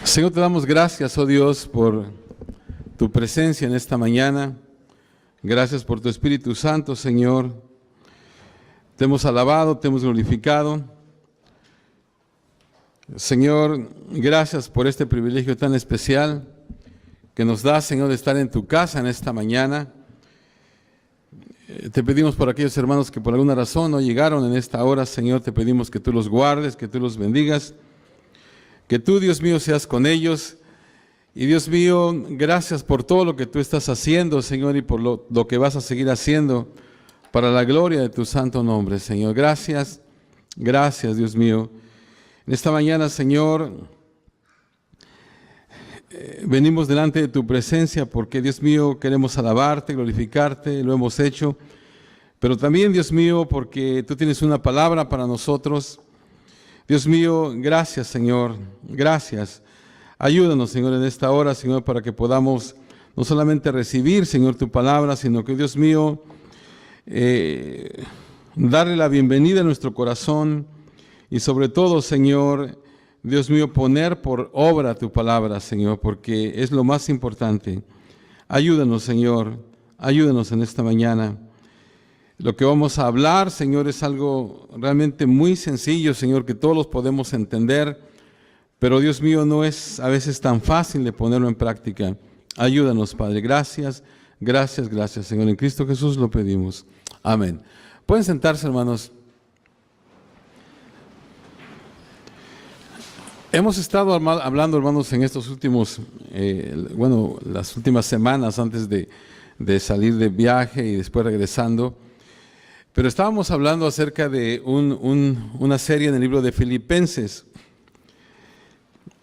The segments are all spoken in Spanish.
Señor, te damos gracias, oh Dios, por tu presencia en esta mañana. Gracias por tu Espíritu Santo, Señor. Te hemos alabado, te hemos glorificado. Señor, gracias por este privilegio tan especial que nos da, Señor, de estar en tu casa en esta mañana. Te pedimos por aquellos hermanos que por alguna razón no llegaron en esta hora, Señor, te pedimos que tú los guardes, que tú los bendigas, que tú, Dios mío, seas con ellos. Y Dios mío, gracias por todo lo que tú estás haciendo, Señor, y por lo que vas a seguir haciendo para la gloria de tu santo nombre, Señor. Gracias, gracias, Dios mío. En esta mañana, Señor, venimos delante de tu presencia porque, Dios mío, queremos alabarte, glorificarte, lo hemos hecho. Pero también, Dios mío, porque tú tienes una palabra para nosotros. Dios mío, gracias, Señor, gracias. Ayúdanos, Señor, en esta hora, Señor, para que podamos no solamente recibir, Señor, tu palabra, sino que, Dios mío, darle la bienvenida a nuestro corazón y sobre todo, Señor, Dios mío, poner por obra tu palabra, Señor, porque es lo más importante. Ayúdanos, Señor, ayúdanos en esta mañana. Lo que vamos a hablar, Señor, es algo realmente muy sencillo, Señor, que todos podemos entender, pero Dios mío, no es a veces tan fácil de ponerlo en práctica. Ayúdanos, Padre. Gracias, gracias, gracias, Señor. En Cristo Jesús lo pedimos. Amén. Pueden sentarse, hermanos. Hemos estado hablando, hermanos, en estos últimos, las últimas semanas antes de salir de viaje y después regresando. Pero estábamos hablando acerca de una serie en el libro de Filipenses.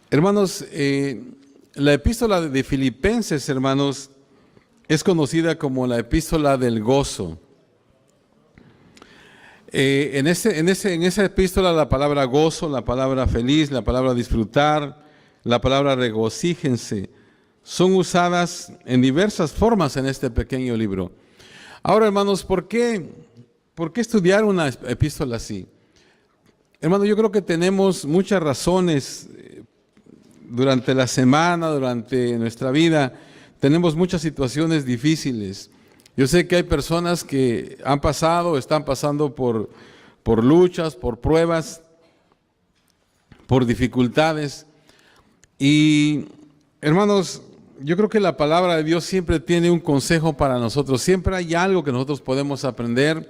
Hermanos, la epístola de Filipenses, hermanos, es conocida como la epístola del gozo. En esa epístola la palabra gozo, la palabra feliz, la palabra disfrutar, la palabra regocíjense, son usadas en diversas formas en este pequeño libro. Ahora, hermanos, ¿por qué estudiar una epístola así? Hermano, yo creo que tenemos muchas razones durante la semana, durante nuestra vida, tenemos muchas situaciones difíciles. Yo sé que hay personas que han pasado, están pasando por luchas, por pruebas, por dificultades. Y, hermanos, yo creo que la palabra de Dios siempre tiene un consejo para nosotros. Siempre hay algo que nosotros podemos aprender.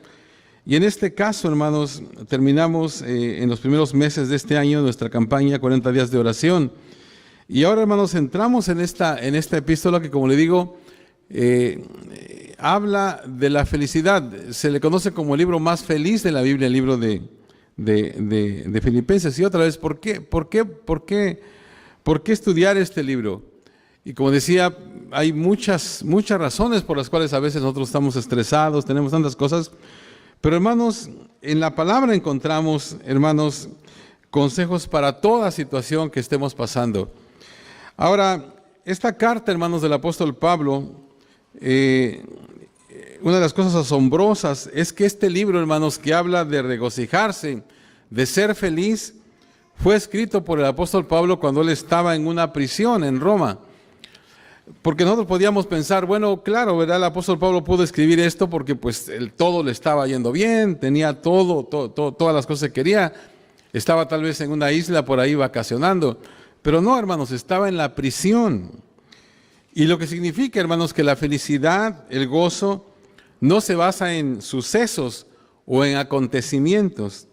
Y en este caso, hermanos, terminamos en los primeros meses de este año nuestra campaña 40 días de oración. Y ahora, hermanos, entramos en esta epístola que, como le digo, habla de la felicidad. Se le conoce como el libro más feliz de la Biblia, el libro de Filipenses. Y otra vez, ¿por qué estudiar este libro? Y como decía, hay muchas razones por las cuales a veces nosotros estamos estresados, tenemos tantas cosas. Pero, hermanos, en la palabra encontramos, hermanos, consejos para toda situación que estemos pasando. Ahora, esta carta, hermanos, del apóstol Pablo, una de las cosas asombrosas es que este libro, hermanos, que habla de regocijarse, de ser feliz, fue escrito por el apóstol Pablo cuando él estaba en una prisión en Roma. Porque nosotros podíamos pensar, bueno, claro, ¿verdad? El apóstol Pablo pudo escribir esto porque pues todo le estaba yendo bien, tenía todas las cosas que quería, estaba tal vez en una isla por ahí vacacionando. Pero no, hermanos, estaba en la prisión. Y lo que significa, hermanos, que la felicidad, el gozo, no se basa en sucesos o en acontecimientos.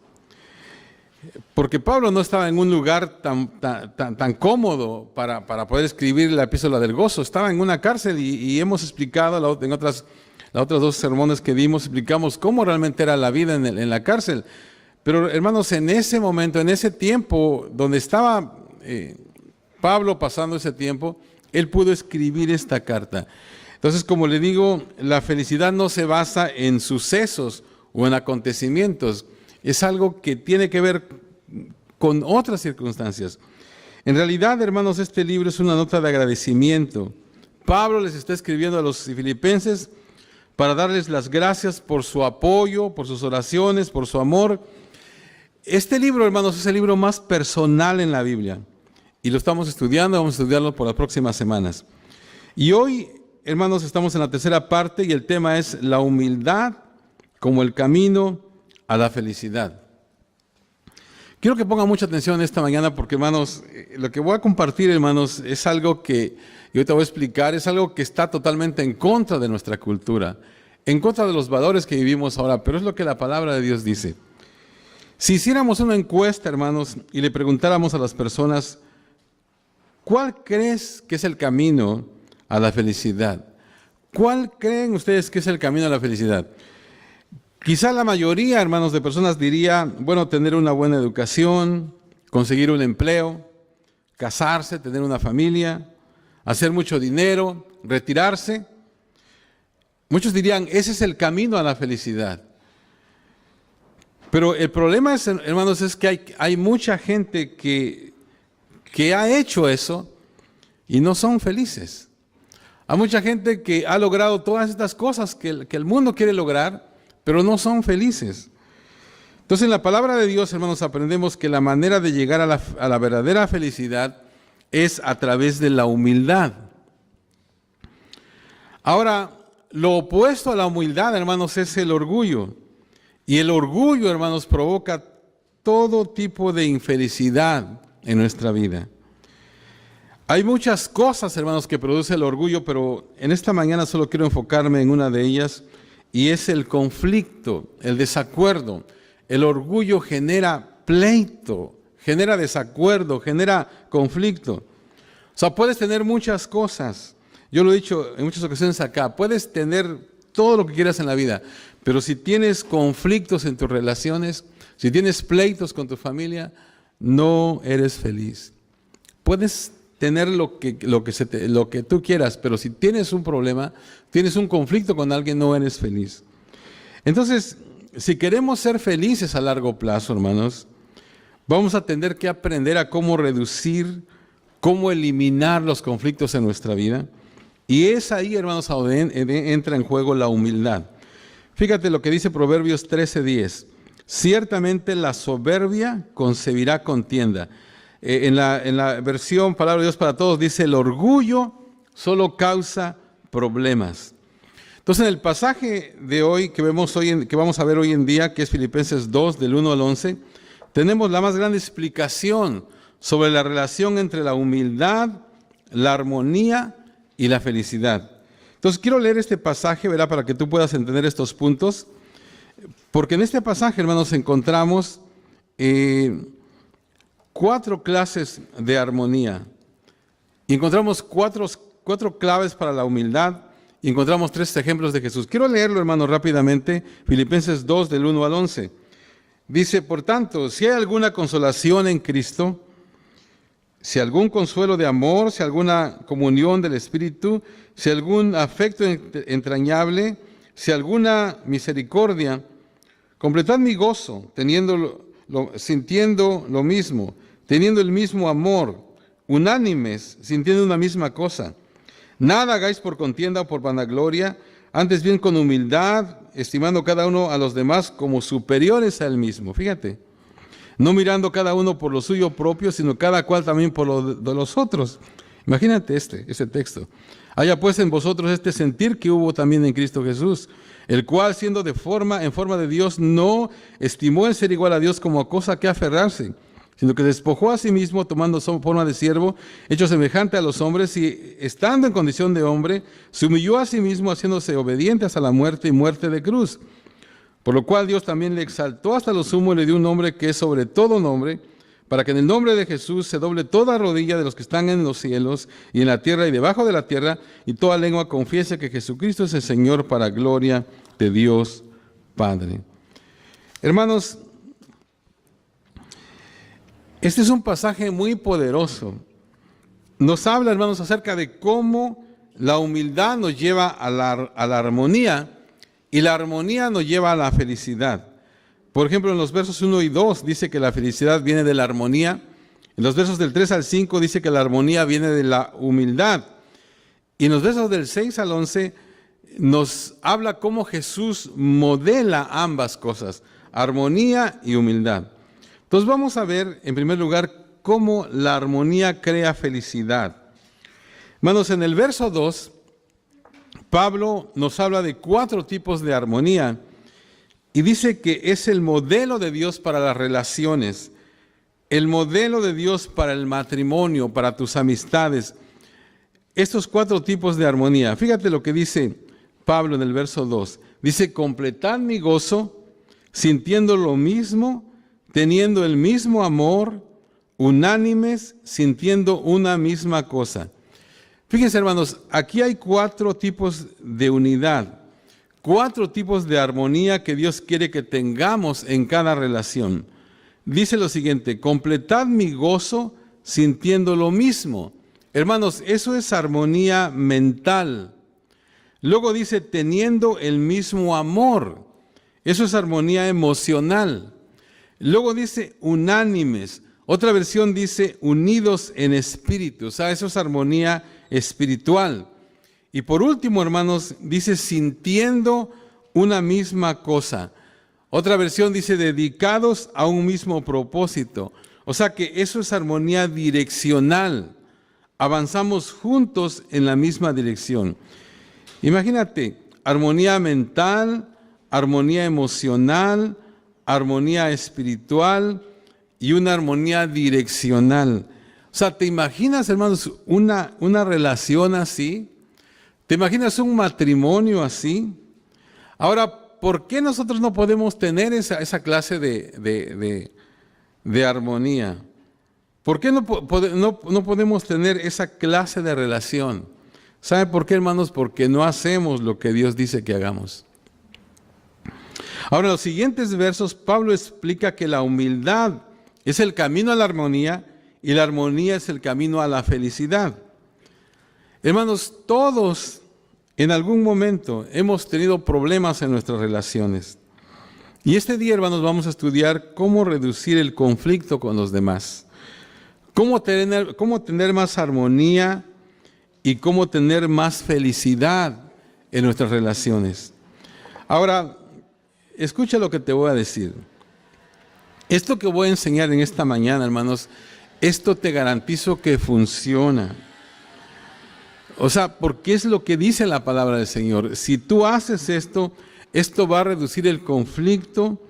Porque Pablo no estaba en un lugar tan cómodo para poder escribir la epístola del gozo. Estaba en una cárcel y hemos explicado en las otras dos sermones que dimos, explicamos cómo realmente era la vida en la cárcel. Pero, hermanos, en ese momento, en ese tiempo donde estaba Pablo pasando ese tiempo, él pudo escribir esta carta. Entonces, como le digo, la felicidad no se basa en sucesos o en acontecimientos. Es algo que tiene que ver con otras circunstancias. En realidad, hermanos, este libro es una nota de agradecimiento. Pablo les está escribiendo a los filipenses para darles las gracias por su apoyo, por sus oraciones, por su amor. Este libro, hermanos, es el libro más personal en la Biblia. y lo estamos estudiando, vamos a estudiarlo por las próximas semanas. Y hoy, hermanos, estamos en la tercera parte y el tema es la humildad como el camino a la felicidad. Quiero que pongan mucha atención esta mañana porque, hermanos, lo que voy a compartir, hermanos, es algo que yo te voy a explicar, es algo que está totalmente en contra de nuestra cultura, en contra de los valores que vivimos ahora, pero es lo que la palabra de Dios dice. Si hiciéramos una encuesta, hermanos, y le preguntáramos a las personas, ¿cuál crees que es el camino a la felicidad? ¿Cuál creen ustedes que es el camino a la felicidad? Quizá la mayoría, hermanos, de personas diría, bueno, tener una buena educación, conseguir un empleo, casarse, tener una familia, hacer mucho dinero, retirarse. Muchos dirían, ese es el camino a la felicidad. Pero el problema, hermanos, es que hay mucha gente que ha hecho eso y no son felices. Hay mucha gente que ha logrado todas estas cosas que el mundo quiere lograr, pero no son felices. Entonces, en la palabra de Dios, hermanos, aprendemos que la manera de llegar a la verdadera felicidad es a través de la humildad. Ahora, lo opuesto a la humildad, hermanos, es el orgullo. Y el orgullo, hermanos, provoca todo tipo de infelicidad en nuestra vida. Hay muchas cosas, hermanos, que produce el orgullo, pero en esta mañana solo quiero enfocarme en una de ellas, y es el conflicto, el desacuerdo. El orgullo genera pleito, genera desacuerdo, genera conflicto. O sea, puedes tener muchas cosas. Yo lo he dicho en muchas ocasiones acá, puedes tener todo lo que quieras en la vida, pero si tienes conflictos en tus relaciones, si tienes pleitos con tu familia, no eres feliz. Puedes tener lo que tú quieras, pero si tienes un problema, tienes un conflicto con alguien, no eres feliz. Entonces, si queremos ser felices a largo plazo, hermanos, vamos a tener que aprender a cómo reducir, cómo eliminar los conflictos en nuestra vida. Y es ahí, hermanos, donde entra en juego la humildad. Fíjate lo que dice Proverbios 13:10. Ciertamente la soberbia concebirá contienda. En la versión Palabra de Dios para Todos dice, el orgullo solo causa problemas. Entonces, en el pasaje de hoy que vamos a ver hoy en día, que es Filipenses 2, del 1 al 11, tenemos la más grande explicación sobre la relación entre la humildad, la armonía y la felicidad. Entonces, quiero leer este pasaje, ¿verdad?, para que tú puedas entender estos puntos, porque en este pasaje, hermanos, encontramos 4 clases de armonía. Y encontramos cuatro claves para la humildad y encontramos 3 ejemplos de Jesús. Quiero leerlo, hermanos, rápidamente. Filipenses 2, del 1 al 11. Dice, por tanto, si hay alguna consolación en Cristo, si algún consuelo de amor, si alguna comunión del Espíritu, si algún afecto entrañable, si alguna misericordia, completad mi gozo, sintiendo lo mismo, teniendo el mismo amor, unánimes, sintiendo una misma cosa. Nada hagáis por contienda o por vanagloria, antes bien con humildad, estimando cada uno a los demás como superiores a él mismo. Fíjate, no mirando cada uno por lo suyo propio, sino cada cual también por lo de los otros. Imagínate ese texto. Haya pues en vosotros este sentir que hubo también en Cristo Jesús, el cual siendo en forma de Dios, no estimó el ser igual a Dios como a cosa que aferrarse, sino que despojó a sí mismo, tomando forma de siervo, hecho semejante a los hombres, y estando en condición de hombre, se humilló a sí mismo, haciéndose obediente hasta la muerte y muerte de cruz. Por lo cual Dios también le exaltó hasta lo sumo y le dio un nombre que es sobre todo nombre, para que en el nombre de Jesús se doble toda rodilla de los que están en los cielos y en la tierra y debajo de la tierra, y toda lengua confiese que Jesucristo es el Señor, para gloria de Dios Padre. Hermanos, este es un pasaje muy poderoso. Nos habla, hermanos, acerca de cómo la humildad nos lleva a la armonía, y la armonía nos lleva a la felicidad. Por ejemplo, en los versos 1 y 2 dice que la felicidad viene de la armonía. En los versos del 3 al 5 dice que la armonía viene de la humildad. Y en los versos del 6 al 11 nos habla cómo Jesús modela ambas cosas, armonía y humildad. Entonces vamos a ver, en primer lugar, cómo la armonía crea felicidad. Hermanos, en el verso 2, Pablo nos habla de 4 tipos de armonía y dice que es el modelo de Dios para las relaciones, el modelo de Dios para el matrimonio, para tus amistades. Estos 4 tipos de armonía. Fíjate lo que dice Pablo en el verso 2. Dice, completad mi gozo, sintiendo lo mismo, teniendo el mismo amor, unánimes, sintiendo una misma cosa. Fíjense, hermanos, aquí hay 4 tipos de unidad, 4 tipos de armonía que Dios quiere que tengamos en cada relación. Dice lo siguiente, completad mi gozo sintiendo lo mismo. Hermanos, eso es armonía mental. Luego dice, teniendo el mismo amor. Eso es armonía emocional. Luego dice, unánimes. Otra versión dice, unidos en espíritu. O sea, eso es armonía espiritual. Y por último, hermanos, dice, sintiendo una misma cosa. Otra versión dice, dedicados a un mismo propósito. O sea que eso es armonía direccional. Avanzamos juntos en la misma dirección. Imagínate, armonía mental, armonía emocional, armonía espiritual y una armonía direccional. O sea, ¿te imaginas, hermanos, una relación así? ¿Te imaginas un matrimonio así? Ahora, ¿por qué nosotros no podemos tener esa clase de armonía? ¿Por qué no podemos tener esa clase de relación? ¿Sabe por qué, hermanos? Porque no hacemos lo que Dios dice que hagamos. Ahora, en los siguientes versos, Pablo explica que la humildad es el camino a la armonía y la armonía es el camino a la felicidad. Hermanos, todos en algún momento hemos tenido problemas en nuestras relaciones. Y este día, hermanos, vamos a estudiar cómo reducir el conflicto con los demás. Cómo tener más armonía y cómo tener más felicidad en nuestras relaciones. Ahora, escucha lo que te voy a decir. Esto que voy a enseñar en esta mañana, hermanos, esto te garantizo que funciona. O sea, porque es lo que dice la palabra del Señor. Si tú haces esto, esto va a reducir el conflicto,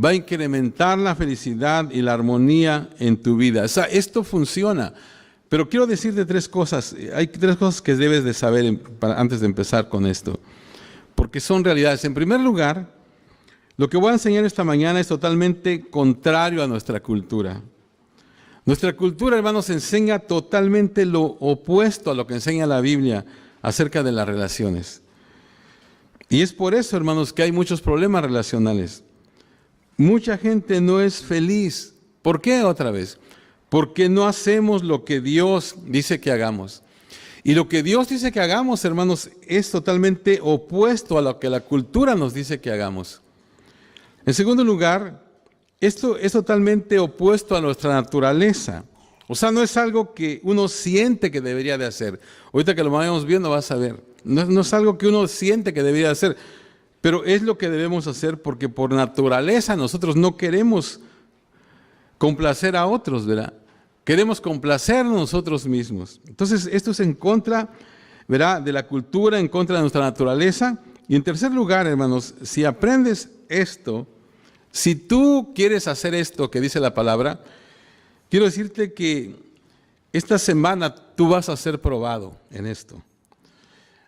va a incrementar la felicidad y la armonía en tu vida. O sea, esto funciona. Pero quiero decirte 3 cosas. Hay 3 cosas que debes de saber antes de empezar con esto. Porque son realidades. En primer lugar, lo que voy a enseñar esta mañana es totalmente contrario a nuestra cultura. Nuestra cultura, hermanos, enseña totalmente lo opuesto a lo que enseña la Biblia acerca de las relaciones. Y es por eso, hermanos, que hay muchos problemas relacionales. Mucha gente no es feliz. ¿Por qué otra vez? Porque no hacemos lo que Dios dice que hagamos. Y lo que Dios dice que hagamos, hermanos, es totalmente opuesto a lo que la cultura nos dice que hagamos. En segundo lugar, esto es totalmente opuesto a nuestra naturaleza. O sea, no es algo que uno siente que debería de hacer. Ahorita que lo vayamos viendo vas a ver. No es algo que uno siente que debería hacer, pero es lo que debemos hacer porque por naturaleza nosotros no queremos complacer a otros, ¿verdad? Queremos complacer nosotros mismos. Entonces, esto es en contra, ¿verdad?, de la cultura, en contra de nuestra naturaleza. Y en tercer lugar, hermanos, si aprendes esto, si tú quieres hacer esto que dice la palabra, quiero decirte que esta semana tú vas a ser probado en esto.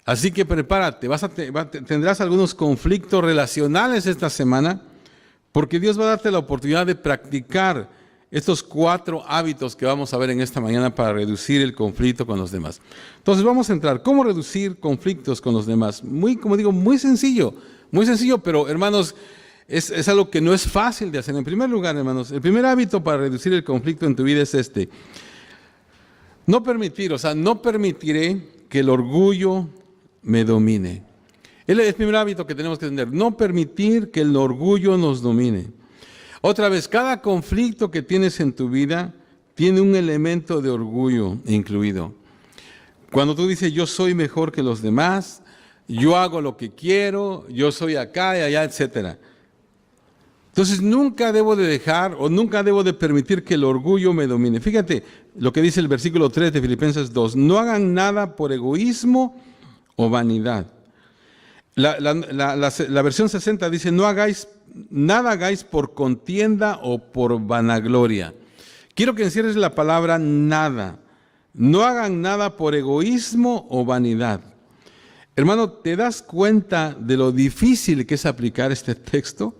Así que prepárate, tendrás algunos conflictos relacionales esta semana, porque Dios va a darte la oportunidad de practicar estos 4 hábitos que vamos a ver en esta mañana para reducir el conflicto con los demás. Entonces vamos a entrar. ¿Cómo reducir conflictos con los demás? Como digo, muy sencillo, pero hermanos, es algo que no es fácil de hacer. En primer lugar, hermanos, el primer hábito para reducir el conflicto en tu vida es este. No permitiré que el orgullo me domine. Es el primer hábito que tenemos que tener. No permitir que el orgullo nos domine. Otra vez, cada conflicto que tienes en tu vida tiene un elemento de orgullo incluido. Cuando tú dices, yo soy mejor que los demás, yo hago lo que quiero, yo soy acá y allá, etc. Entonces nunca debo de dejar o nunca debo de permitir que el orgullo me domine. Fíjate lo que dice el versículo 3 de Filipenses 2. No hagan nada por egoísmo o vanidad. La versión 60 dice, nada hagáis por contienda o por vanagloria. Quiero que encierres la palabra nada. No hagan nada por egoísmo o vanidad. Hermano, ¿te das cuenta de lo difícil que es aplicar este texto?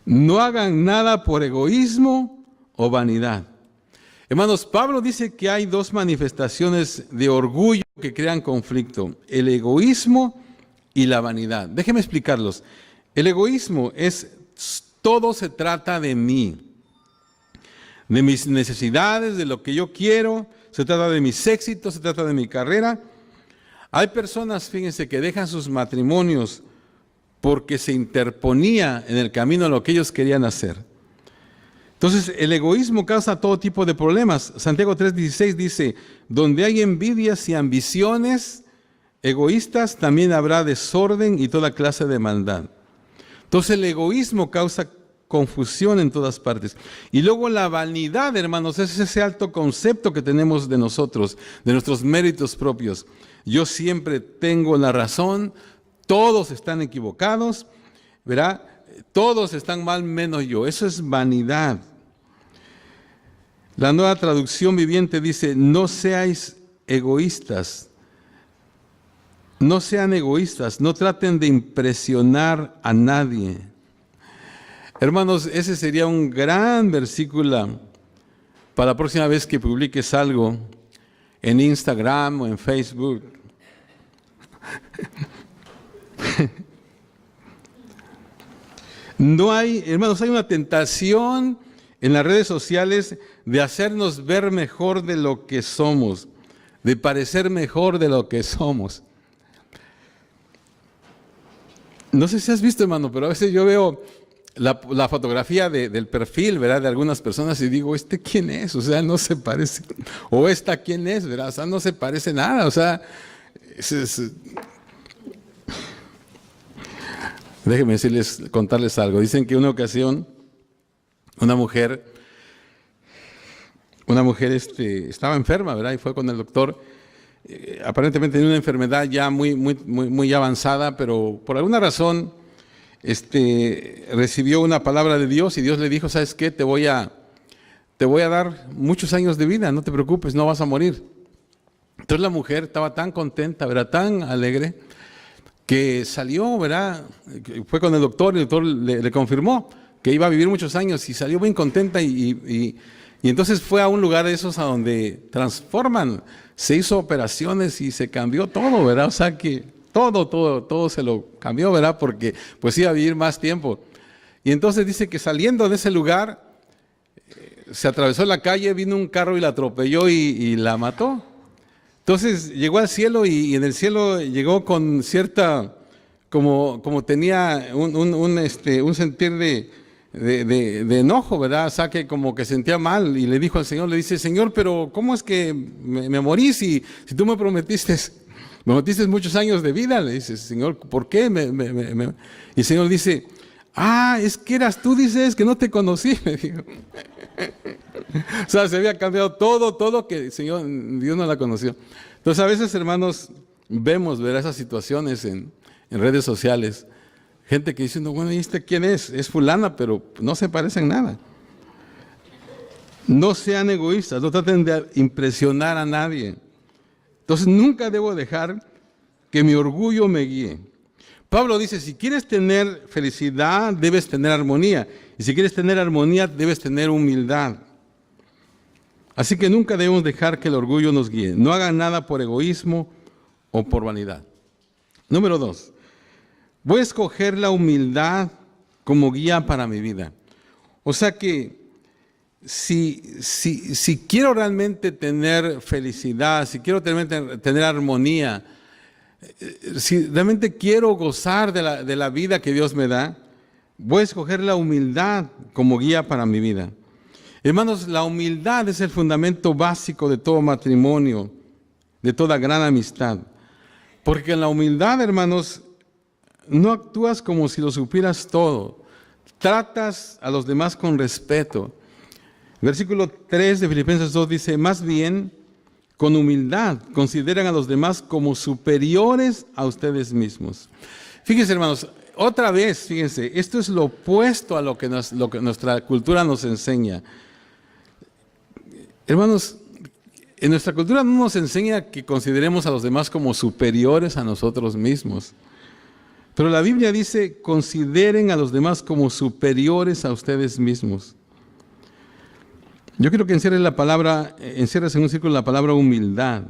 No hagan nada por egoísmo o vanidad. Hermanos, Pablo dice que hay dos manifestaciones de orgullo que crean conflicto: el egoísmo y la vanidad. Déjenme explicarlos. El egoísmo es, todo se trata de mí, de mis necesidades, de lo que yo quiero, se trata de mis éxitos, se trata de mi carrera. Hay personas, fíjense, que dejan sus matrimonios porque se interponía en el camino lo que ellos querían hacer. Entonces, el egoísmo causa todo tipo de problemas. Santiago 3:16 dice, donde hay envidias y ambiciones egoístas, también habrá desorden y toda clase de maldad. Entonces, el egoísmo causa confusión en todas partes. Y luego la vanidad, hermanos, es ese alto concepto que tenemos de nosotros, de nuestros méritos propios. Yo siempre tengo la razón, todos están equivocados, ¿verdad? Todos están mal menos yo. Eso es vanidad. La Nueva Traducción Viviente dice, no seáis egoístas. No sean egoístas, no traten de impresionar a nadie. Hermanos, ese sería un gran versículo para la próxima vez que publiques algo en Instagram o en Facebook. No hay, hermanos, hay una tentación en las redes sociales de hacernos ver mejor de lo que somos, de parecer mejor de lo que somos. No sé si has visto, hermano, pero a veces yo veo la fotografía del perfil, ¿verdad?, de algunas personas y digo, ¿este quién es? O sea, no se parece. O ¿esta quién es? ¿Verdad? O sea, no se parece nada. O sea, déjenme contarles algo. Dicen que una ocasión, una mujer estaba enferma, ¿verdad? Y fue con el doctor. Aparentemente tenía una enfermedad ya muy avanzada, pero por alguna razón recibió una palabra de Dios y Dios le dijo, ¿sabes qué? Te voy a dar muchos años de vida, no te preocupes, no vas a morir. Entonces la mujer estaba tan contenta, ¿verdad?, tan alegre, que salió, ¿verdad?, fue con el doctor y el doctor le confirmó que iba a vivir muchos años y salió bien contenta y entonces fue a un lugar de esos a donde transforman, se hizo operaciones y se cambió todo, ¿verdad? O sea que todo se lo cambió, ¿verdad? Porque pues iba a vivir más tiempo. Y entonces dice que saliendo de ese lugar, se atravesó la calle, vino un carro y la atropelló y la mató. Entonces llegó al cielo y en el cielo llegó con cierta, como tenía un sentir de enojo, ¿verdad? O sea, que como que sentía mal y le dijo al Señor, le dice, Señor, pero ¿cómo es que me morí si tú me prometiste muchos años de vida? Le dice, Señor, ¿por qué? Y el Señor dice, es que eras tú, dices, que no te conocí, me dijo. O sea, se había cambiado todo que el Señor, Dios no la conoció. Entonces a veces, hermanos, vemos, ¿verdad?, esas situaciones en redes sociales. Gente que dice, no, bueno, ¿y este quién es? Es fulana, pero no se parece en nada. No sean egoístas, no traten de impresionar a nadie. Entonces nunca debo dejar que mi orgullo me guíe. Pablo dice, si quieres tener felicidad, debes tener armonía. Y si quieres tener armonía, debes tener humildad. Así que nunca debemos dejar que el orgullo nos guíe. No hagan nada por egoísmo o por vanidad. Número 2. Voy a escoger la humildad como guía para mi vida. O sea que si quiero realmente tener felicidad, si quiero tener armonía, si realmente quiero gozar de la vida que Dios me da, voy a escoger la humildad como guía para mi vida. Hermanos, la humildad es el fundamento básico de todo matrimonio, de toda gran amistad. Porque en la humildad, hermanos, no actúas como si lo supieras todo. tratas a los demás con respeto. Versículo 3 de Filipenses 2 dice, más bien, con humildad, consideran a los demás como superiores a ustedes mismos. Fíjense, hermanos, otra vez, fíjense, esto es lo opuesto a lo que nuestra cultura nos enseña. Hermanos, en nuestra cultura no nos enseña que consideremos a los demás como superiores a nosotros mismos. Pero la Biblia dice, consideren a los demás como superiores a ustedes mismos. Yo quiero que encierres en un círculo la palabra humildad.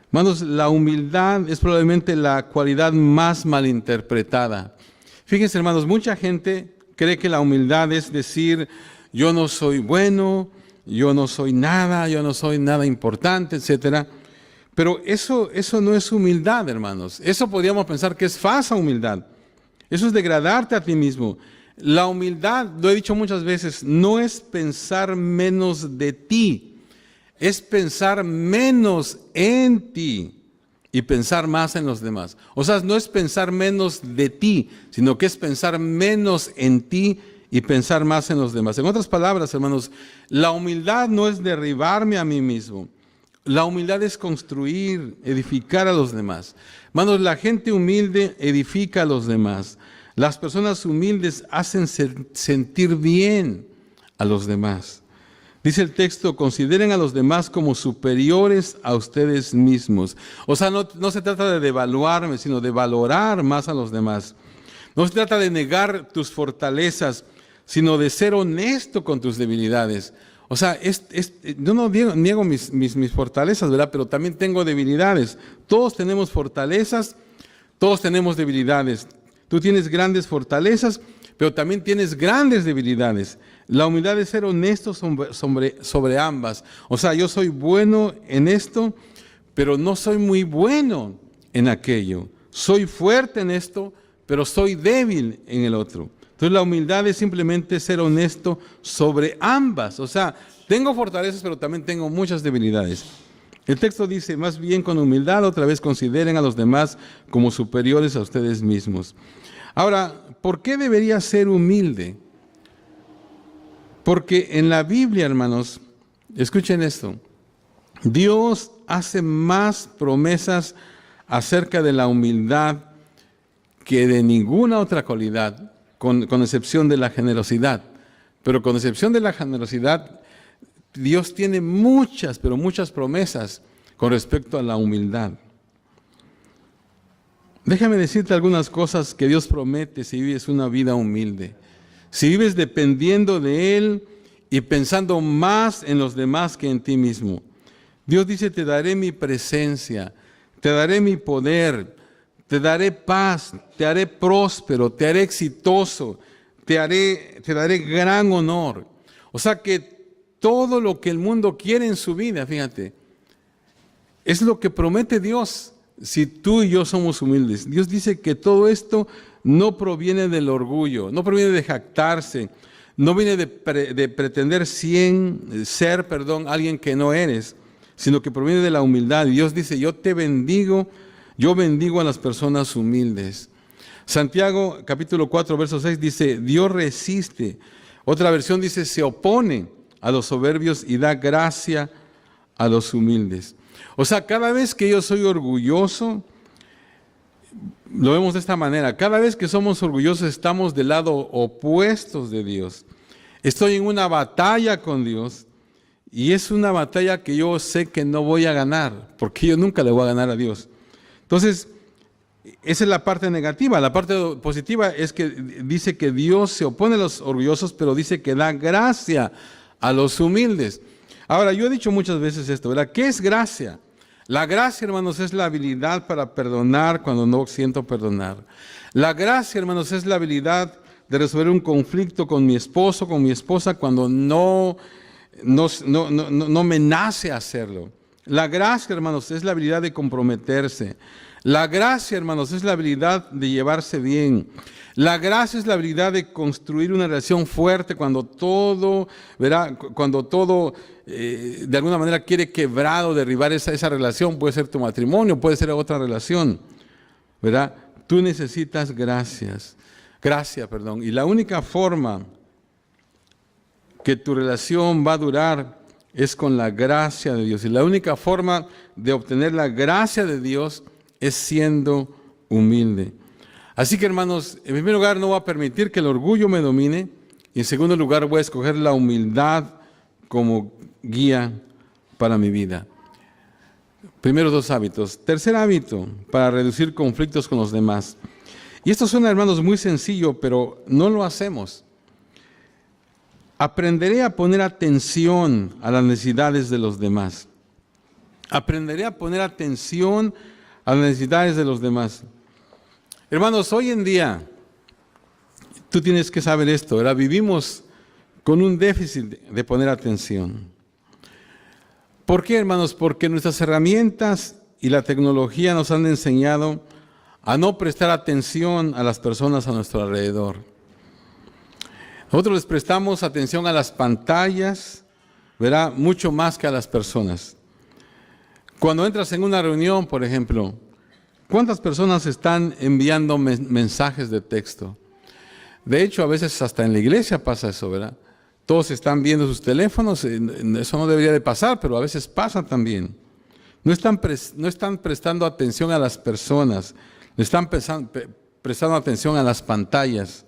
Hermanos, la humildad es probablemente la cualidad más malinterpretada. Fíjense, hermanos, mucha gente cree que la humildad es decir, yo no soy bueno, yo no soy nada importante, etcétera. Pero eso no es humildad, hermanos. Eso podríamos pensar que es falsa humildad. Eso es degradarte a ti mismo. La humildad, lo he dicho muchas veces, no es pensar menos de ti, es pensar menos en ti y pensar más en los demás. O sea, no es pensar menos de ti, sino que es pensar menos en ti y pensar más en los demás. En otras palabras, hermanos, la humildad no es derribarme a mí mismo. La humildad es construir, edificar a los demás. Hermanos, la gente humilde edifica a los demás. Las personas humildes hacen sentir bien a los demás. Dice el texto, consideren a los demás como superiores a ustedes mismos. O sea, no se trata de devaluarme, sino de valorar más a los demás. No se trata de negar tus fortalezas, sino de ser honesto con tus debilidades. O sea, yo no niego mis fortalezas, ¿verdad? Pero también tengo debilidades. Todos tenemos fortalezas, todos tenemos debilidades. Tú tienes grandes fortalezas, pero también tienes grandes debilidades. La humildad es ser honesto sobre ambas. O sea, yo soy bueno en esto, pero no soy muy bueno en aquello. Soy fuerte en esto, pero soy débil en el otro. Entonces la humildad es simplemente ser honesto sobre ambas. O sea, tengo fortalezas, pero también tengo muchas debilidades. El texto dice, más bien con humildad, otra vez consideren a los demás como superiores a ustedes mismos. Ahora, ¿por qué debería ser humilde? Porque en la Biblia, hermanos, escuchen esto, Dios hace más promesas acerca de la humildad que de ninguna otra cualidad, con excepción de la generosidad. Pero con excepción de la generosidad, Dios tiene muchas, pero muchas promesas con respecto a la humildad. Déjame decirte algunas cosas que Dios promete si vives una vida humilde. Si vives dependiendo de Él y pensando más en los demás que en ti mismo. Dios dice, te daré mi presencia, te daré mi poder, te daré paz, te haré próspero, te haré exitoso, te daré gran honor. O sea que todo lo que el mundo quiere en su vida, fíjate, es lo que promete Dios si tú y yo somos humildes. Dios dice que todo esto no proviene del orgullo, no proviene de jactarse, no viene de pretender ser alguien que no eres, sino que proviene de la humildad. Dios dice, yo bendigo a las personas humildes. Santiago capítulo 4, verso 6 dice, Dios resiste. Otra versión dice, se opone a los soberbios y da gracia a los humildes. O sea, cada vez que yo soy orgulloso, lo vemos de esta manera, cada vez que somos orgullosos estamos del lado opuesto de Dios. Estoy en una batalla con Dios y es una batalla que yo sé que no voy a ganar, porque yo nunca le voy a ganar a Dios. Entonces, esa es la parte negativa. La parte positiva es que dice que Dios se opone a los orgullosos, pero dice que da gracia a los humildes. Ahora, yo he dicho muchas veces esto, ¿verdad? ¿Qué es gracia? La gracia, hermanos, es la habilidad para perdonar cuando no siento perdonar. La gracia, hermanos, es la habilidad de resolver un conflicto con mi esposo, con mi esposa, cuando no me nace hacerlo. La gracia, hermanos, es la habilidad de comprometerse. La gracia, hermanos, es la habilidad de llevarse bien. La gracia es la habilidad de construir una relación fuerte cuando todo, ¿verdad? Cuando todo de alguna manera quiere quebrar o derribar esa relación. Puede ser tu matrimonio, puede ser otra relación, ¿verdad? Tú necesitas gracias. Y la única forma que tu relación va a durar es con la gracia de Dios. Y la única forma de obtener la gracia de Dios es siendo humilde. Así que, hermanos, en primer lugar no voy a permitir que el orgullo me domine. Y en segundo lugar voy a escoger la humildad como guía para mi vida. Primeros dos hábitos. Tercer hábito para reducir conflictos con los demás. Y esto suena, hermanos, muy sencillo, pero no lo hacemos. Aprenderé a poner atención a las necesidades de los demás. Aprenderé a poner atención a las necesidades de los demás. Hermanos, hoy en día, tú tienes que saber esto, ¿verdad? Vivimos con un déficit de poner atención. ¿Por qué, hermanos? Porque nuestras herramientas y la tecnología nos han enseñado a no prestar atención a las personas a nuestro alrededor. Nosotros les prestamos atención a las pantallas, ¿verdad? Mucho más que a las personas. Cuando entras en una reunión, por ejemplo, ¿cuántas personas están enviando mensajes de texto? De hecho, a veces hasta en la iglesia pasa eso, ¿verdad? Todos están viendo sus teléfonos, eso no debería de pasar, pero a veces pasa también. No están prestando atención a las personas, le están prestando atención a las pantallas.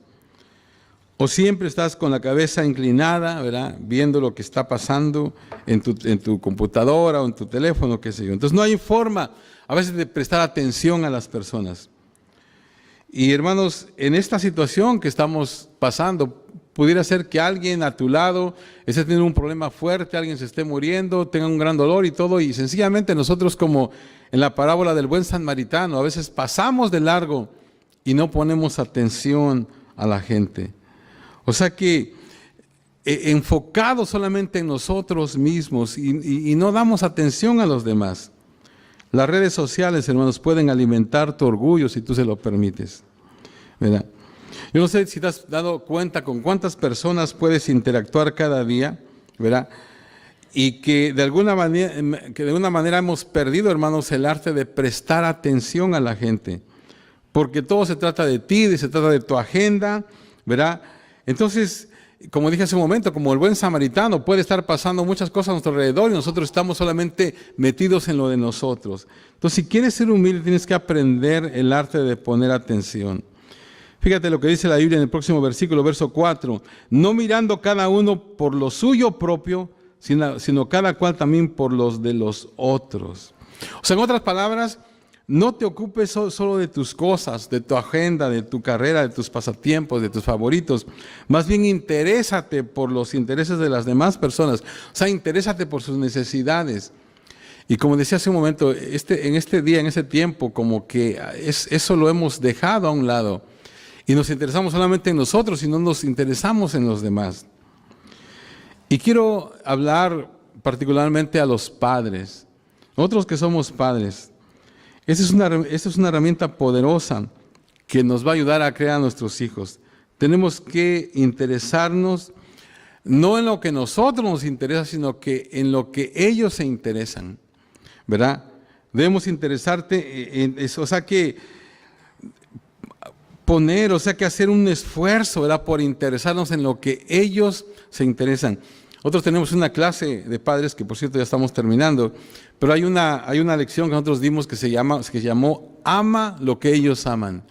O siempre estás con la cabeza inclinada, ¿verdad? Viendo lo que está pasando en tu computadora o en tu teléfono, qué sé yo. Entonces no hay forma a veces de prestar atención a las personas. Y hermanos, en esta situación que estamos pasando, pudiera ser que alguien a tu lado esté teniendo un problema fuerte, alguien se esté muriendo, tenga un gran dolor y todo, y sencillamente nosotros, como en la parábola del buen samaritano, a veces pasamos de largo y no ponemos atención a la gente. O sea que enfocados solamente en nosotros mismos y no damos atención a los demás. Las redes sociales, hermanos, pueden alimentar tu orgullo si tú se lo permites, ¿verdad? Yo no sé si te has dado cuenta con cuántas personas puedes interactuar cada día, ¿verdad? Y que de alguna manera hemos perdido, hermanos, el arte de prestar atención a la gente. Porque todo se trata de ti, se trata de tu agenda, ¿verdad? Entonces, como dije hace un momento, como el buen samaritano, puede estar pasando muchas cosas a nuestro alrededor y nosotros estamos solamente metidos en lo de nosotros. Entonces, si quieres ser humilde, tienes que aprender el arte de poner atención. Fíjate lo que dice la Biblia en el próximo versículo, verso 4. No mirando cada uno por lo suyo propio, sino cada cual también por los de los otros. O sea, en otras palabras, no te ocupes solo de tus cosas, de tu agenda, de tu carrera, de tus pasatiempos, de tus favoritos. Más bien interésate por los intereses de las demás personas. O sea, interésate por sus necesidades. Y como decía hace un momento, en este día, en este tiempo, como que eso lo hemos dejado a un lado. Y nos interesamos solamente en nosotros y no nos interesamos en los demás. Y quiero hablar particularmente a los padres. Nosotros que somos padres. Esta es una herramienta poderosa que nos va a ayudar a crear a nuestros hijos. Tenemos que interesarnos no en lo que nosotros nos interesa, sino que en lo que ellos se interesan, ¿verdad? Debemos interesarte en eso, o sea que hacer un esfuerzo, ¿verdad? Por interesarnos en lo que ellos se interesan. Nosotros tenemos una clase de padres que, por cierto, ya estamos terminando, pero hay una lección que nosotros dimos que se llamó Ama lo que ellos aman.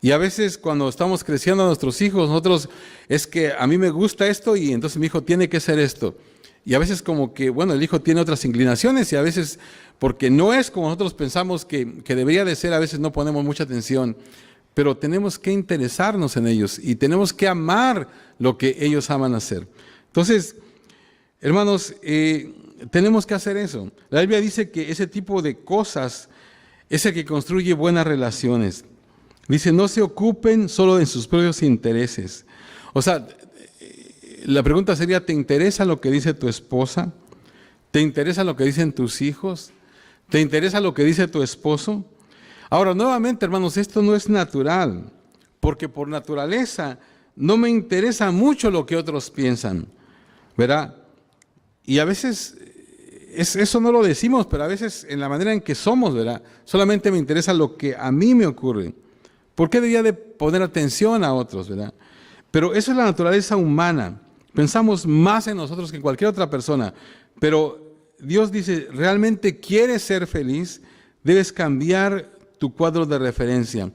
Y a veces cuando estamos creciendo a nuestros hijos, nosotros es que a mí me gusta esto y entonces mi hijo tiene que hacer esto. Y a veces como que, bueno, el hijo tiene otras inclinaciones y a veces porque no es como nosotros pensamos que debería de ser, a veces no ponemos mucha atención. Pero tenemos que interesarnos en ellos y tenemos que amar lo que ellos aman hacer. Entonces, hermanos, tenemos que hacer eso. La Biblia dice que ese tipo de cosas es el que construye buenas relaciones. Dice, no se ocupen solo en sus propios intereses. O sea, la pregunta sería, ¿te interesa lo que dice tu esposa? ¿Te interesa lo que dicen tus hijos? ¿Te interesa lo que dice tu esposo? Ahora, nuevamente, hermanos, esto no es natural, porque por naturaleza no me interesa mucho lo que otros piensan, ¿verdad? Y a veces, eso no lo decimos, pero a veces en la manera en que somos, ¿verdad? Solamente me interesa lo que a mí me ocurre. ¿Por qué debería de poner atención a otros, verdad? Pero eso es la naturaleza humana. Pensamos más en nosotros que en cualquier otra persona. Pero Dios dice, ¿realmente quieres ser feliz? Debes cambiar tu cuadro de referencia.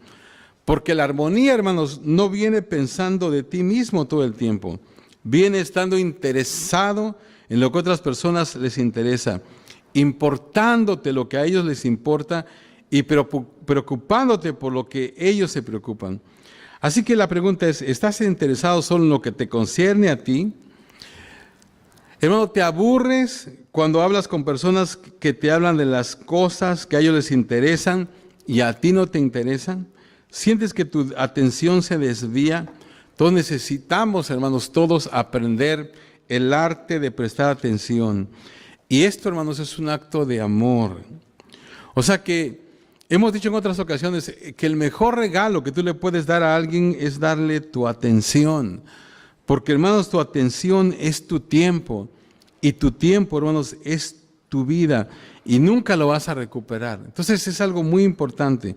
Porque la armonía, hermanos, no viene pensando de ti mismo todo el tiempo. Viene estando interesado en lo que a otras personas les interesa, importándote lo que a ellos les importa y preocupándote por lo que ellos se preocupan. Así que la pregunta es, ¿estás interesado solo en lo que te concierne a ti? Hermano, ¿te aburres cuando hablas con personas que te hablan de las cosas que a ellos les interesan y a ti no te interesan? ¿Sientes que tu atención se desvía? Todos necesitamos, hermanos, todos aprender el arte de prestar atención. Y esto, hermanos, es un acto de amor. O sea que hemos dicho en otras ocasiones que el mejor regalo que tú le puedes dar a alguien es darle tu atención. Porque, hermanos, tu atención es tu tiempo. Y tu tiempo, hermanos, es tu vida. Y nunca lo vas a recuperar. Entonces es algo muy importante.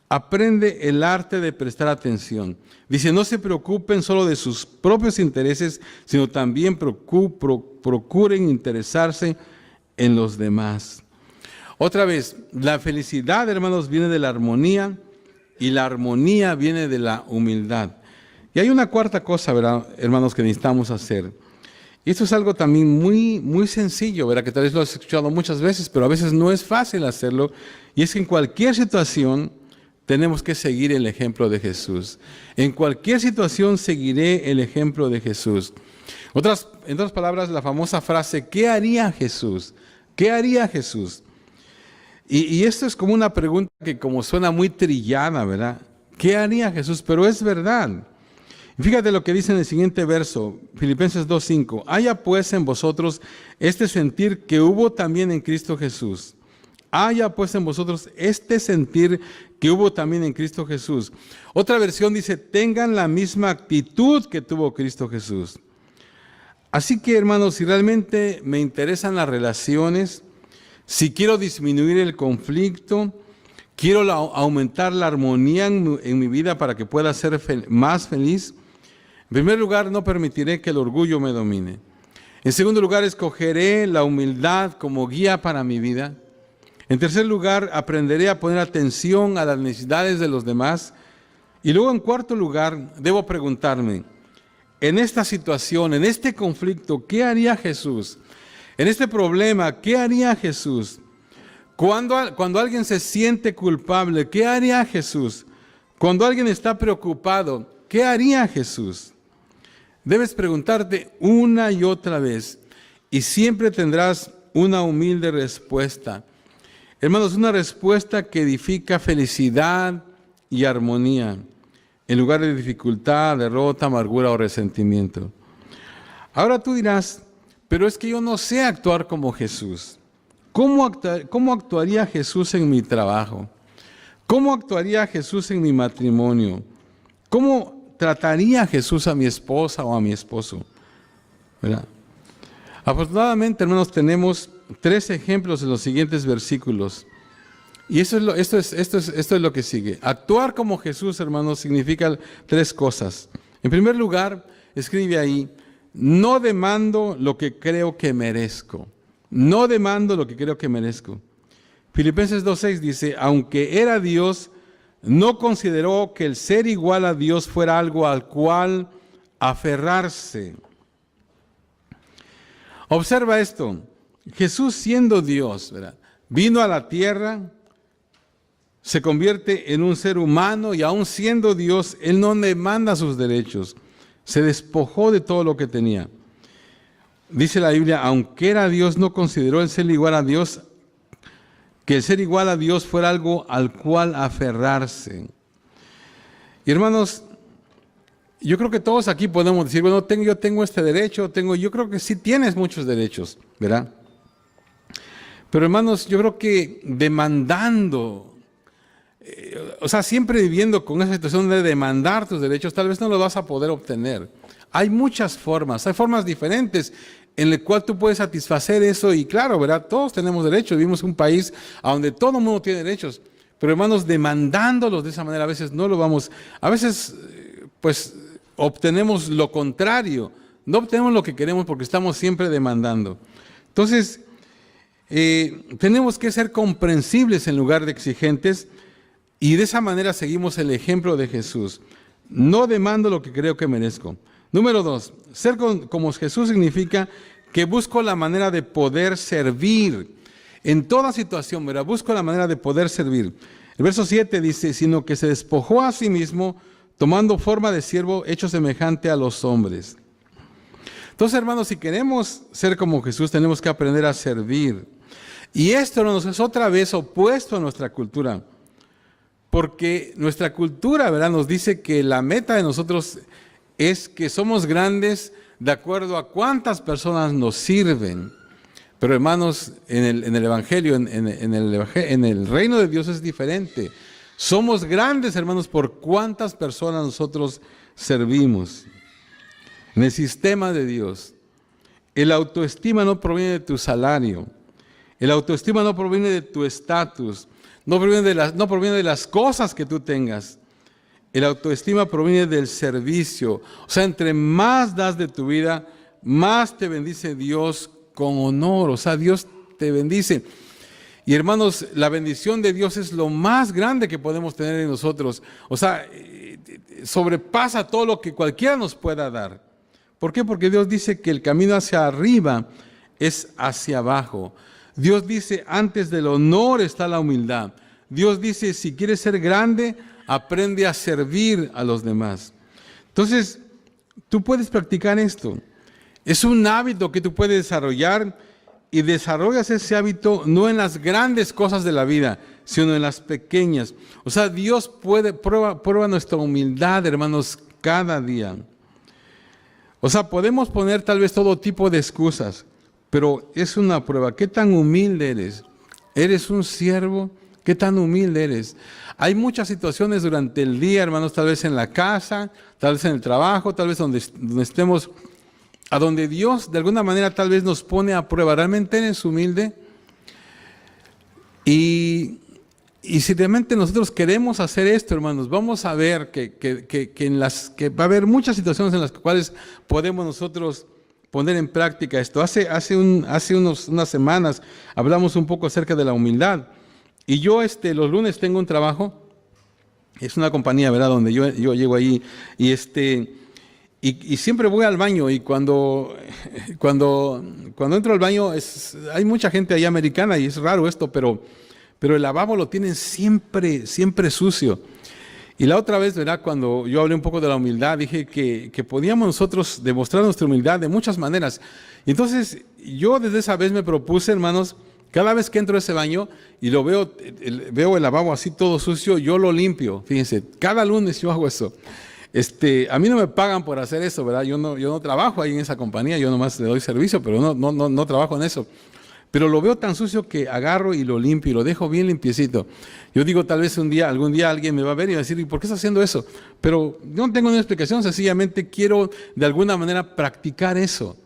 Aprende el arte de prestar atención. Dice, no se preocupen solo de sus propios intereses, sino también procuren interesarse en los demás. Otra vez, la felicidad, hermanos, viene de la armonía y la armonía viene de la humildad. Y hay una cuarta cosa, ¿verdad, hermanos, que necesitamos hacer? Y esto es algo también muy sencillo, ¿verdad? Que tal vez lo has escuchado muchas veces, pero a veces no es fácil hacerlo. Y es que en cualquier situación tenemos que seguir el ejemplo de Jesús. En cualquier situación seguiré el ejemplo de Jesús. En otras palabras, la famosa frase, ¿qué haría Jesús? ¿Qué haría Jesús? Y esto es como una pregunta que como suena muy trillada, ¿verdad? ¿Qué haría Jesús? Pero es verdad. Fíjate lo que dice en el siguiente verso, Filipenses 2:5. Haya pues en vosotros este sentir que hubo también en Cristo Jesús. Haya pues en vosotros este sentir que hubo también en Cristo Jesús. Otra versión dice, tengan la misma actitud que tuvo Cristo Jesús. Así que, hermanos, si realmente me interesan las relaciones, si quiero disminuir el conflicto, quiero aumentar la armonía en mi vida para que pueda ser más feliz, en primer lugar, no permitiré que el orgullo me domine. En segundo lugar, escogeré la humildad como guía para mi vida. En tercer lugar, aprenderé a poner atención a las necesidades de los demás. Y luego, en cuarto lugar, debo preguntarme, en esta situación, en este conflicto, ¿qué haría Jesús? En este problema, ¿qué haría Jesús? Cuando alguien se siente culpable, ¿qué haría Jesús? Cuando alguien está preocupado, ¿qué haría Jesús? Debes preguntarte una y otra vez y siempre tendrás una humilde respuesta. Hermanos, una respuesta que edifica felicidad y armonía en lugar de dificultad, derrota, amargura o resentimiento. Ahora tú dirás, pero es que yo no sé actuar como Jesús. ¿Cómo actuaría Jesús en mi trabajo? ¿Cómo actuaría Jesús en mi matrimonio? ¿Cómo trataría Jesús a mi esposa o a mi esposo? ¿Verdad? Afortunadamente, hermanos, tenemos 3 ejemplos en los siguientes versículos. Y esto es lo que sigue. Actuar como Jesús, hermanos, significa 3 cosas. En primer lugar, escribe ahí, no demando lo que creo que merezco. No demando lo que creo que merezco. Filipenses 2:6 dice, aunque era Dios, no consideró que el ser igual a Dios fuera algo al cual aferrarse. Observa esto. Jesús, siendo Dios, ¿verdad?, vino a la tierra, se convierte en un ser humano y aún siendo Dios, Él no demanda sus derechos. Se despojó de todo lo que tenía. Dice la Biblia, aunque era Dios, no consideró el ser igual a Dios, que el ser igual a Dios fuera algo al cual aferrarse. Y hermanos, yo creo que todos aquí podemos decir, bueno, yo tengo este derecho, yo creo que sí tienes muchos derechos, ¿verdad? Pero hermanos, yo creo que demandando, siempre viviendo con esa situación de demandar tus derechos, tal vez no los vas a poder obtener. Hay muchas formas, hay formas diferentes en las cuales tú puedes satisfacer eso y claro, ¿verdad? Todos tenemos derechos, vivimos en un país donde todo el mundo tiene derechos, Pero hermanos, demandándolos de esa manera, a veces no lo vamos, a veces pues obtenemos lo contrario, no obtenemos lo que queremos porque estamos siempre demandando. Entonces, tenemos que ser comprensibles en lugar de exigentes y de esa manera seguimos el ejemplo de Jesús. No demando lo que creo que merezco. Número 2, ser como Jesús significa que busco la manera de poder servir. En toda situación, ¿verdad? Busco la manera de poder servir. El verso 7 dice, sino que se despojó a sí mismo, tomando forma de siervo, hecho semejante a los hombres. Entonces, hermanos, si queremos ser como Jesús, tenemos que aprender a servir. Y esto, hermanos, es otra vez opuesto a nuestra cultura. Porque nuestra cultura, ¿verdad?, nos dice que la meta de nosotros es que somos grandes de acuerdo a cuántas personas nos sirven. Pero hermanos, en el Evangelio, en el reino de Dios es diferente. Somos grandes, hermanos, por cuántas personas nosotros servimos. En el sistema de Dios, el autoestima no proviene de tu salario. El autoestima no proviene de tu estatus. No proviene de las cosas que tú tengas. El autoestima proviene del servicio. O sea, entre más das de tu vida, más te bendice Dios con honor. O sea, Dios te bendice. Y hermanos, la bendición de Dios es lo más grande que podemos tener en nosotros. O sea, sobrepasa todo lo que cualquiera nos pueda dar. ¿Por qué? Porque Dios dice que el camino hacia arriba es hacia abajo. Dios dice, antes del honor está la humildad. Dios dice, si quieres ser grande, aprende a servir a los demás. Entonces, tú puedes practicar esto. Es un hábito que tú puedes desarrollar y desarrollas ese hábito no en las grandes cosas de la vida, sino en las pequeñas. O sea, Dios prueba nuestra humildad, hermanos, cada día. O sea, podemos poner tal vez todo tipo de excusas, pero es una prueba. ¿Qué tan humilde eres? ¿Eres un siervo? ¿Qué tan humilde eres? Hay muchas situaciones durante el día, hermanos, tal vez en la casa, tal vez en el trabajo, tal vez donde estemos, a donde Dios de alguna manera tal vez nos pone a prueba. ¿Realmente eres humilde? Y si realmente nosotros queremos hacer esto, hermanos, vamos a ver que va a haber muchas situaciones en las cuales podemos nosotros poner en práctica esto. Hace unas semanas hablamos un poco acerca de la humildad. Y yo los lunes tengo un trabajo, es una compañía, ¿verdad?, donde yo llego ahí y siempre voy al baño y cuando entro al baño hay mucha gente ahí americana y es raro esto, pero el lavabo lo tienen siempre sucio. Y la otra vez, ¿verdad?, cuando yo hablé un poco de la humildad, dije que podíamos nosotros demostrar nuestra humildad de muchas maneras. Y entonces yo desde esa vez me propuse, hermanos, cada vez que entro a ese baño y lo veo el lavabo así todo sucio, yo lo limpio. Fíjense, cada lunes yo hago eso. A mí no me pagan por hacer eso, ¿verdad? Yo no trabajo ahí en esa compañía, yo nomás le doy servicio, pero no trabajo en eso. Pero lo veo tan sucio que agarro y lo limpio y lo dejo bien limpiecito. Yo digo, tal vez algún día alguien me va a ver y va a decir, ¿y por qué estás haciendo eso? Pero no tengo una explicación, sencillamente quiero de alguna manera practicar eso.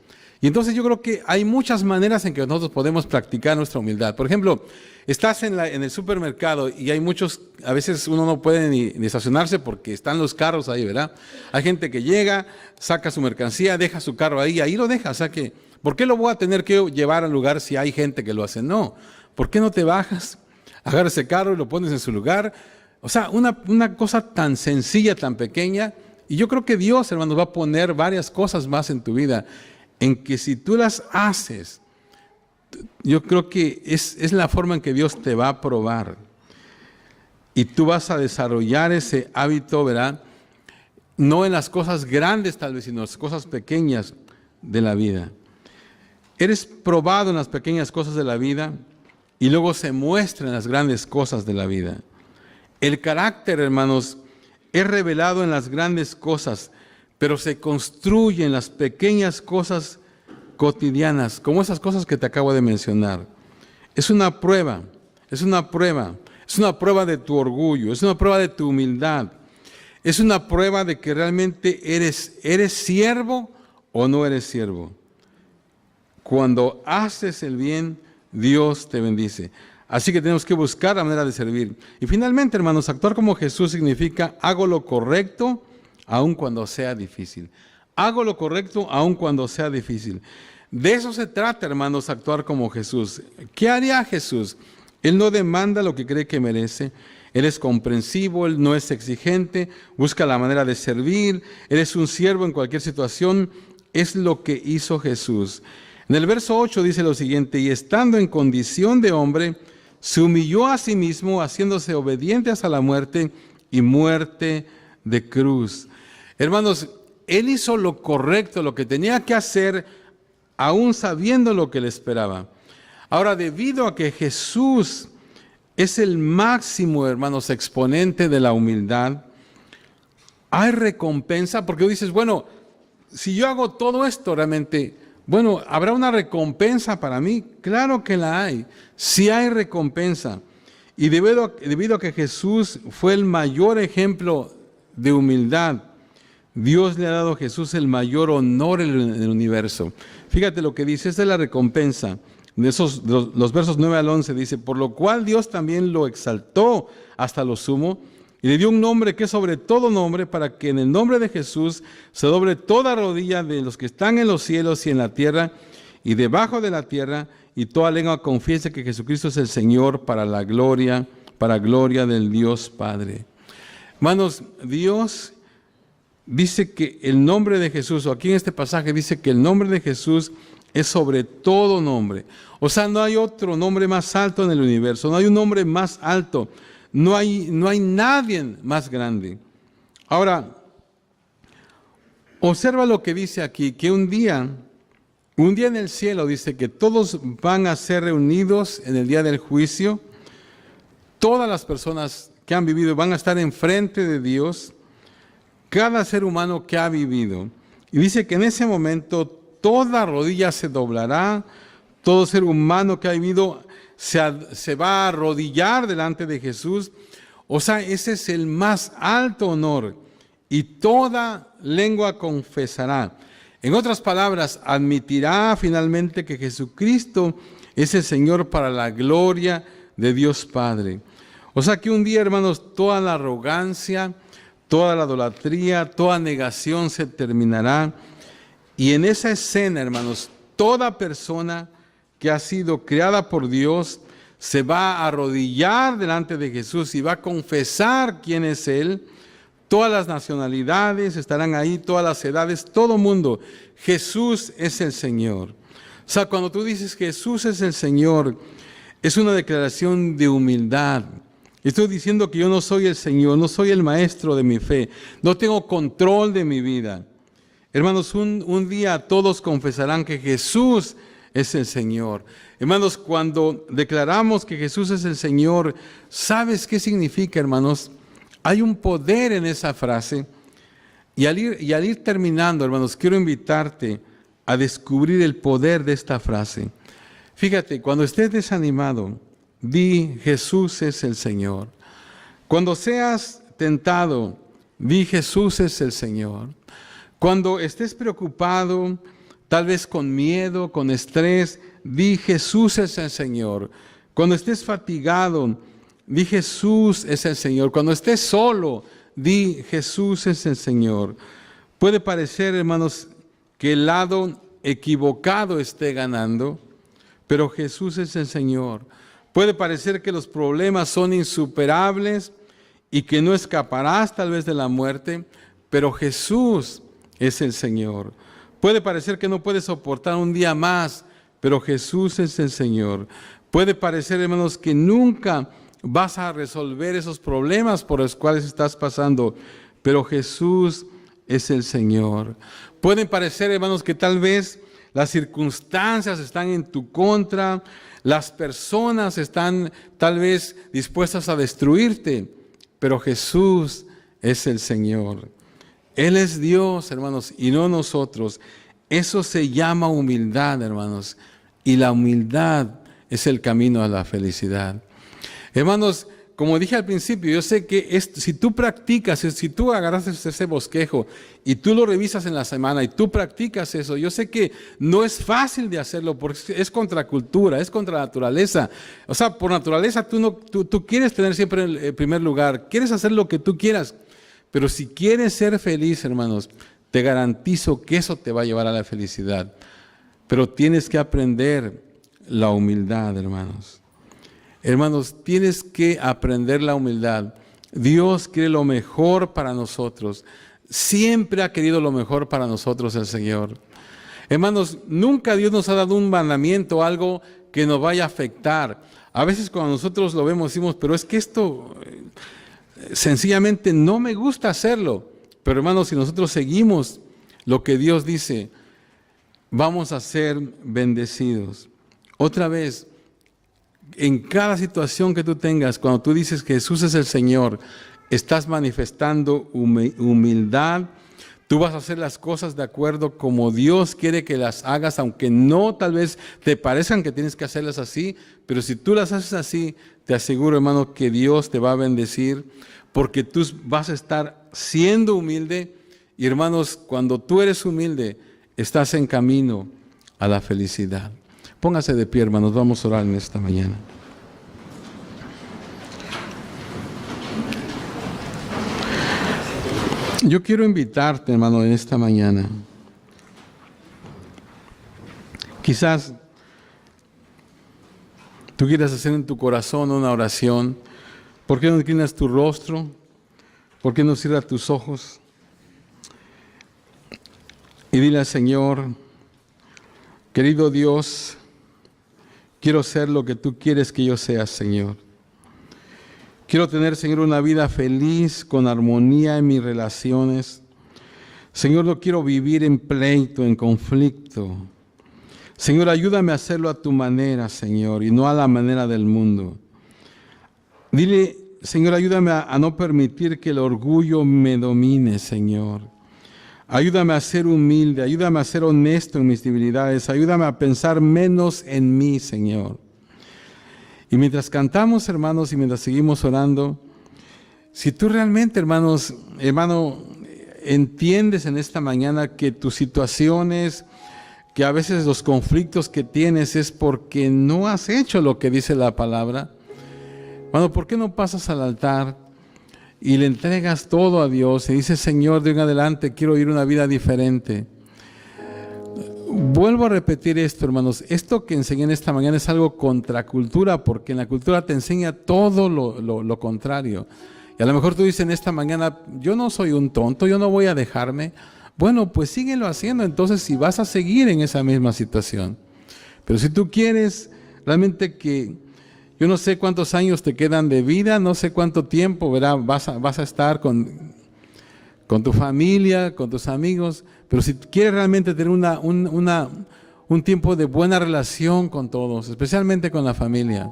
Y entonces yo creo que hay muchas maneras en que nosotros podemos practicar nuestra humildad. Por ejemplo, estás en el supermercado y hay muchos, a veces uno no puede ni estacionarse porque están los carros ahí, ¿verdad? Hay gente que llega, saca su mercancía, deja su carro ahí lo deja. O sea que, ¿por qué lo voy a tener que llevar al lugar si hay gente que lo hace? No. ¿Por qué no te bajas, agarras ese carro y lo pones en su lugar? O sea, una cosa tan sencilla, tan pequeña. Y yo creo que Dios, hermanos, va a poner varias cosas más en tu vida en que si tú las haces, yo creo que es la forma en que Dios te va a probar. Y tú vas a desarrollar ese hábito, ¿verdad? No en las cosas grandes tal vez, sino en las cosas pequeñas de la vida. Eres probado en las pequeñas cosas de la vida y luego se muestra en las grandes cosas de la vida. El carácter, hermanos, es revelado en las grandes cosas, pero se construye en las pequeñas cosas cotidianas, como esas cosas que te acabo de mencionar. Es una prueba de tu orgullo, es una prueba de tu humildad, es una prueba de que realmente eres siervo o no eres siervo. Cuando haces el bien, Dios te bendice. Así que tenemos que buscar la manera de servir. Y finalmente, hermanos, actuar como Jesús significa hago lo correcto aun cuando sea difícil. Hago lo correcto aun cuando sea difícil. De eso se trata, hermanos, actuar como Jesús. ¿Qué haría Jesús? Él no demanda lo que cree que merece. Él es comprensivo, Él no es exigente, busca la manera de servir. Él es un siervo en cualquier situación. Es lo que hizo Jesús. En el verso 8 dice lo siguiente: y estando en condición de hombre, se humilló a sí mismo, haciéndose obediente hasta la muerte y muerte de cruz. Hermanos, Él hizo lo correcto, lo que tenía que hacer, aún sabiendo lo que le esperaba. Ahora, debido a que Jesús es el máximo, hermanos, exponente de la humildad, hay recompensa, porque tú dices, bueno, si yo hago todo esto realmente, bueno, ¿habrá una recompensa para mí? Claro que la hay, sí hay recompensa. Y debido a que Jesús fue el mayor ejemplo de humildad, Dios le ha dado a Jesús el mayor honor en el universo. Fíjate lo que dice, esta es la recompensa. Los versos 9 al 11 dice: por lo cual Dios también lo exaltó hasta lo sumo y le dio un nombre que es sobre todo nombre, para que en el nombre de Jesús se doble toda rodilla de los que están en los cielos y en la tierra y debajo de la tierra, y toda lengua confiese que Jesucristo es el Señor, para gloria del Dios Padre. Hermanos, Dios dice que el nombre de Jesús, o aquí en este pasaje dice que el nombre de Jesús es sobre todo nombre. O sea, no hay otro nombre más alto en el universo, no hay un nombre más alto, no hay nadie más grande. Ahora, observa lo que dice aquí, que un día en el cielo dice que todos van a ser reunidos en el día del juicio. Todas las personas que han vivido van a estar enfrente de Dios, cada ser humano que ha vivido. Y dice que en ese momento toda rodilla se doblará, todo ser humano que ha vivido se va a arrodillar delante de Jesús. O sea, ese es el más alto honor. Y toda lengua confesará. En otras palabras, admitirá finalmente que Jesucristo es el Señor, para la gloria de Dios Padre. O sea que un día, hermanos, toda la arrogancia, toda la idolatría, toda negación se terminará. Y en esa escena, hermanos, toda persona que ha sido creada por Dios se va a arrodillar delante de Jesús y va a confesar quién es Él. Todas las nacionalidades estarán ahí, todas las edades, todo mundo. Jesús es el Señor. O sea, cuando tú dices Jesús es el Señor, es una declaración de humildad. Estoy diciendo que yo no soy el Señor, no soy el maestro de mi fe, no tengo control de mi vida. Hermanos, un día todos confesarán que Jesús es el Señor. Hermanos, cuando declaramos que Jesús es el Señor, ¿sabes qué significa, hermanos? Hay un poder en esa frase. Y al ir terminando, hermanos, quiero invitarte a descubrir el poder de esta frase. Fíjate, cuando estés desanimado, di: Jesús es el Señor. Cuando seas tentado, di: Jesús es el Señor. Cuando estés preocupado, tal vez con miedo, con estrés, di: Jesús es el Señor. Cuando estés fatigado, di: Jesús es el Señor. Cuando estés solo, di: Jesús es el Señor. Puede parecer, hermanos, que el lado equivocado esté ganando, pero Jesús es el Señor. Puede parecer que los problemas son insuperables y que no escaparás tal vez de la muerte, pero Jesús es el Señor. Puede parecer que no puedes soportar un día más, pero Jesús es el Señor. Puede parecer, hermanos, que nunca vas a resolver esos problemas por los cuales estás pasando, pero Jesús es el Señor. Pueden parecer, hermanos, que tal vez las circunstancias están en tu contra, las personas están tal vez dispuestas a destruirte, pero Jesús es el Señor. Él es Dios, hermanos, y no nosotros. Eso se llama humildad, hermanos, y la humildad es el camino a la felicidad. Hermanos, como dije al principio, yo sé que si tú practicas, si tú agarras ese bosquejo y tú lo revisas en la semana y tú practicas eso, yo sé que no es fácil de hacerlo porque es contra cultura, es contra la naturaleza. O sea, por naturaleza tú quieres tener siempre el primer lugar, quieres hacer lo que tú quieras, pero si quieres ser feliz, hermanos, te garantizo que eso te va a llevar a la felicidad. Pero tienes que aprender la humildad, hermanos. Hermanos, tienes que aprender la humildad. Dios quiere lo mejor para nosotros. Siempre ha querido lo mejor para nosotros el Señor. Hermanos, nunca Dios nos ha dado un mandamiento, algo que nos vaya a afectar. A veces cuando nosotros lo vemos decimos, pero es que esto sencillamente no me gusta hacerlo. Pero hermanos, si nosotros seguimos lo que Dios dice, vamos a ser bendecidos. Otra vez, en cada situación que tú tengas, cuando tú dices que Jesús es el Señor, estás manifestando humildad. Tú vas a hacer las cosas de acuerdo como Dios quiere que las hagas, aunque no tal vez te parezcan que tienes que hacerlas así, pero si tú las haces así, te aseguro, hermano, que Dios te va a bendecir, porque tú vas a estar siendo humilde. Y hermanos, cuando tú eres humilde, estás en camino a la felicidad. Póngase de pie, hermanos, vamos a orar en esta mañana. Yo quiero invitarte, hermano, en esta mañana. Quizás tú quieras hacer en tu corazón una oración. ¿Por qué no inclinas tu rostro? ¿Por qué no cierras tus ojos? Y dile al Señor, querido Dios, quiero ser lo que tú quieres que yo sea, Señor. Quiero tener, Señor, una vida feliz, con armonía en mis relaciones. Señor, no quiero vivir en pleito, en conflicto. Señor, ayúdame a hacerlo a tu manera, Señor, y no a la manera del mundo. Dile, Señor, ayúdame a no permitir que el orgullo me domine, Señor. Ayúdame a ser humilde, ayúdame a ser honesto en mis debilidades, ayúdame a pensar menos en mí, Señor. Y mientras cantamos, hermanos, y mientras seguimos orando, si tú realmente, hermano, entiendes en esta mañana que tus situaciones, que a veces los conflictos que tienes es porque no has hecho lo que dice la palabra, hermano, ¿por qué no pasas al altar y le entregas todo a Dios y dices, Señor, de en adelante quiero vivir una vida diferente? Vuelvo a repetir esto, hermanos. Esto que enseñé en esta mañana es algo contra cultura, porque en la cultura te enseña todo lo contrario. Y a lo mejor tú dices en esta mañana, yo no soy un tonto, yo no voy a dejarme. Bueno, pues síguelo haciendo entonces si vas a seguir en esa misma situación. Pero si tú quieres realmente que, yo no sé cuántos años te quedan de vida, no sé cuánto tiempo, ¿verdad? Vas a estar con tu familia, con tus amigos, pero si quieres realmente tener un tiempo de buena relación con todos, especialmente con la familia,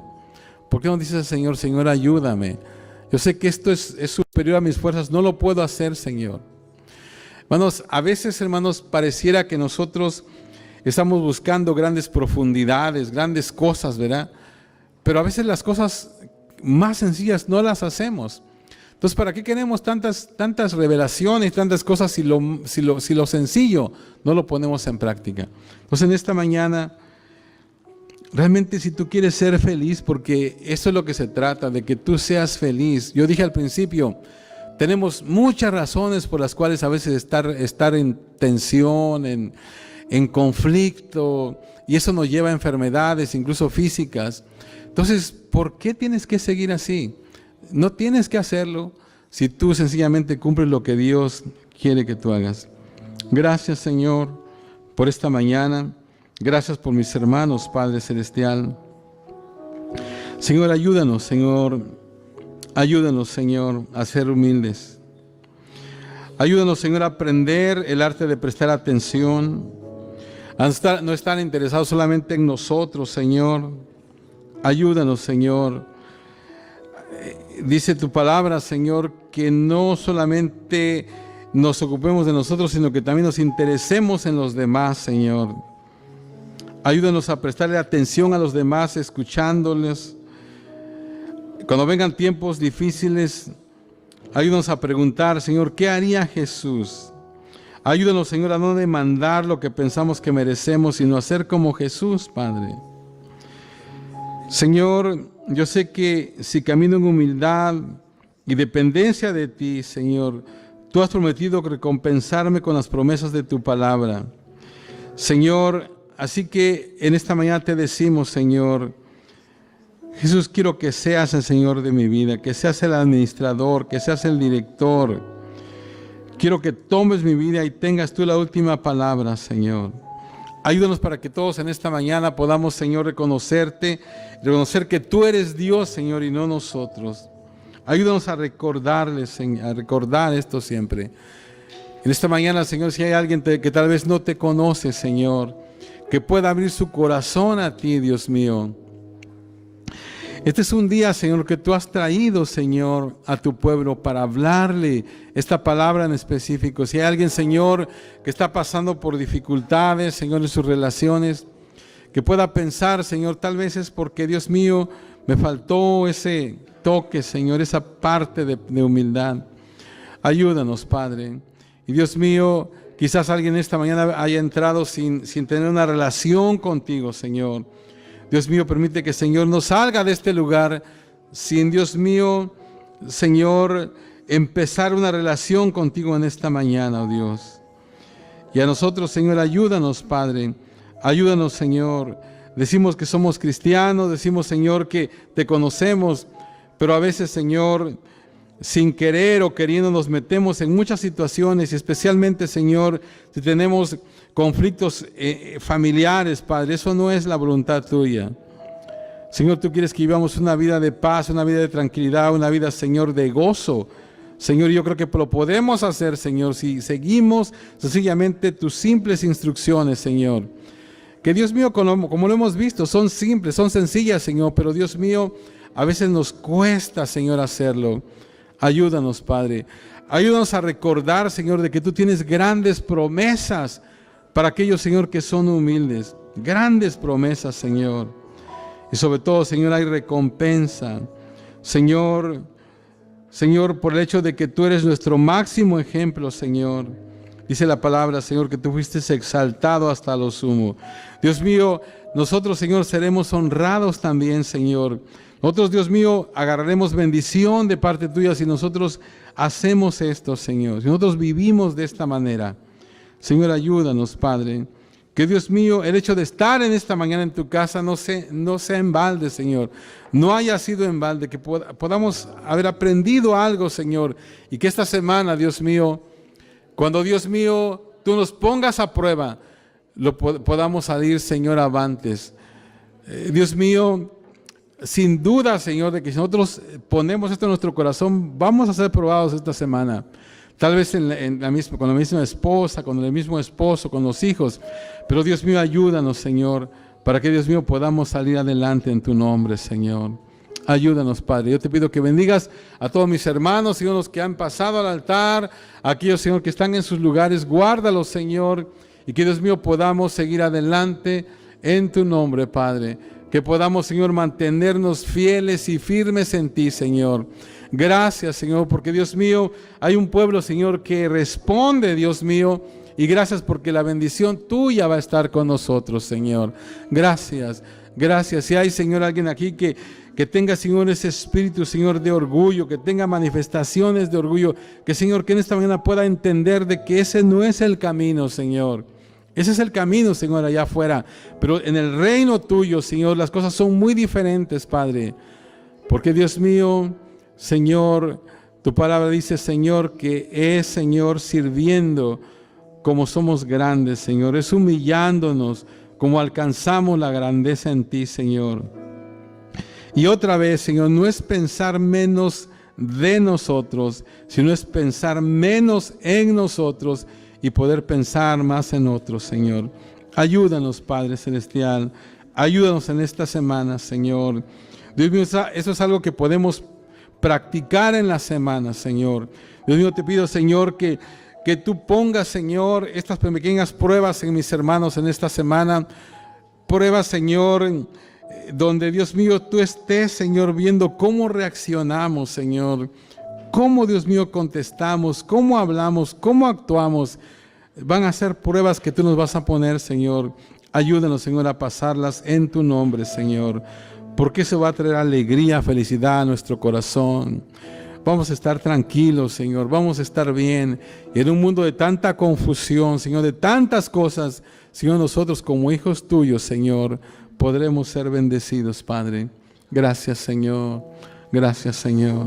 ¿por qué no dices al Señor, Señor, ayúdame? Yo sé que esto es superior a mis fuerzas, no lo puedo hacer, Señor. Hermanos, a veces, hermanos, pareciera que nosotros estamos buscando grandes profundidades, grandes cosas, ¿verdad? Pero a veces las cosas más sencillas no las hacemos. Entonces, ¿para qué queremos tantas revelaciones, tantas cosas si lo sencillo no lo ponemos en práctica? Entonces, en esta mañana, realmente si tú quieres ser feliz, porque eso es lo que se trata, de que tú seas feliz. Yo dije al principio, tenemos muchas razones por las cuales a veces estar en tensión, en conflicto, y eso nos lleva a enfermedades, incluso físicas. Entonces, ¿por qué tienes que seguir así? No tienes que hacerlo si tú sencillamente cumples lo que Dios quiere que tú hagas. Gracias, Señor, por esta mañana. Gracias por mis hermanos, Padre Celestial. Señor, ayúdanos, Señor. Ayúdanos, Señor, a ser humildes. Ayúdanos, Señor, a aprender el arte de prestar atención. A no estar interesados solamente en nosotros, Señor. Ayúdanos, Señor. Dice tu palabra, Señor, que no solamente nos ocupemos de nosotros, sino que también nos interesemos en los demás, Señor. Ayúdanos a prestarle atención a los demás, escuchándoles, Cuando vengan tiempos difíciles, ayúdanos a preguntar, Señor, ¿qué haría Jesús? Ayúdanos, Señor, a no demandar lo que pensamos que merecemos, sino a ser como Jesús, Padre. Señor, yo sé que si camino en humildad y dependencia de ti, Señor, tú has prometido recompensarme con las promesas de tu palabra. Señor, así que en esta mañana te decimos, Señor, Jesús, quiero que seas el Señor de mi vida, que seas el administrador, que seas el director. Quiero que tomes mi vida y tengas tú la última palabra, Señor. Ayúdanos para que todos en esta mañana podamos, Señor, reconocer que tú eres Dios, Señor, y no nosotros. Ayúdanos a recordarles, Señor, a recordar esto siempre. En esta mañana, Señor, si hay alguien que tal vez no te conoce, Señor, que pueda abrir su corazón a ti, Dios mío. Este es un día, Señor, que tú has traído, Señor, a tu pueblo para hablarle esta palabra en específico. Si hay alguien, Señor, que está pasando por dificultades, Señor, en sus relaciones, que pueda pensar, Señor, tal vez es porque, Dios mío, me faltó ese toque, Señor, esa parte de humildad. Ayúdanos, Padre. Y Dios mío, quizás alguien esta mañana haya entrado sin tener una relación contigo, Señor. Dios mío, permite que, Señor, no salga de este lugar sin, Dios mío, Señor, empezar una relación contigo en esta mañana, oh Dios. Y a nosotros, Señor, ayúdanos, Padre. Ayúdanos, Señor. Decimos que somos cristianos, decimos, Señor, que te conocemos, pero a veces, Señor, sin querer o queriendo nos metemos en muchas situaciones, y especialmente, Señor, si tenemos conflictos familiares, Padre. Eso no es la voluntad tuya. Señor, tú quieres que vivamos una vida de paz, una vida de tranquilidad, una vida, Señor, de gozo. Señor, yo creo que lo podemos hacer, Señor, si seguimos sencillamente tus simples instrucciones, Señor. Que, Dios mío, como lo hemos visto, son simples, son sencillas, Señor, pero, Dios mío, a veces nos cuesta, Señor, hacerlo. Ayúdanos, Padre. Ayúdanos a recordar, Señor, de que tú tienes grandes promesas para aquellos, Señor, que son humildes. Grandes promesas, Señor. Y sobre todo, Señor, hay recompensa. Señor, por el hecho de que tú eres nuestro máximo ejemplo, Señor. Dice la palabra, Señor, que tú fuiste exaltado hasta lo sumo. Dios mío, nosotros, Señor, seremos honrados también, Señor. Nosotros, Dios mío, agarraremos bendición de parte tuya si nosotros hacemos esto, Señor. Si nosotros vivimos de esta manera. Señor, ayúdanos, Padre. Que, Dios mío, el hecho de estar en esta mañana en tu casa no sea en balde, Señor. No haya sido en balde, que podamos haber aprendido algo, Señor. Y que esta semana, Dios mío, cuando, Dios mío, tú nos pongas a prueba, podamos salir, Señor, avantes. Dios mío, sin duda, Señor, de que si nosotros ponemos esto en nuestro corazón, vamos a ser probados esta semana. Tal vez con la misma esposa, con el mismo esposo, con los hijos. Pero, Dios mío, ayúdanos, Señor, para que, Dios mío, podamos salir adelante en tu nombre, Señor. Ayúdanos, Padre. Yo te pido que bendigas a todos mis hermanos, Señor, los que han pasado al altar, aquellos, Señor, que están en sus lugares. Guárdalos, Señor, y que, Dios mío, podamos seguir adelante en tu nombre, Padre. Que podamos, Señor, mantenernos fieles y firmes en ti, Señor. Gracias, Señor, porque, Dios mío, hay un pueblo, Señor, que responde, Dios mío, y gracias porque la bendición tuya va a estar con nosotros, Señor. Gracias, gracias. Si hay, Señor, alguien aquí que tenga, Señor, ese espíritu, Señor, de orgullo, que tenga manifestaciones de orgullo, que, Señor, que en esta mañana pueda entender de que ese no es el camino, Señor. Ese es el camino, Señor, allá afuera. Pero en el reino tuyo, Señor, las cosas son muy diferentes, Padre. Porque, Dios mío, Señor, tu palabra dice, Señor, que es, Señor, sirviendo como somos grandes, Señor. Es humillándonos como alcanzamos la grandeza en ti, Señor. Y otra vez, Señor, no es pensar menos de nosotros, sino es pensar menos en nosotros y poder pensar más en otros, Señor. Ayúdanos, Padre Celestial. Ayúdanos en esta semana, Señor. Dios mío, eso es algo que podemos practicar en la semana, Señor. Dios mío, te pido, Señor, que tú pongas, Señor, estas pequeñas pruebas en mis hermanos en esta semana. Pruebas, Señor, donde, Dios mío, tú estés, Señor, viendo cómo reaccionamos, Señor, cómo, Dios mío, contestamos, cómo hablamos, cómo actuamos. Van a ser pruebas que tú nos vas a poner, Señor. Ayúdanos, Señor, a pasarlas en tu nombre, Señor, porque eso va a traer alegría, felicidad a nuestro corazón. Vamos a estar tranquilos, Señor, vamos a estar bien. Y en un mundo de tanta confusión, Señor, de tantas cosas, Señor, nosotros como hijos tuyos, Señor, podremos ser bendecidos, Padre. Gracias, Señor. Gracias, Señor.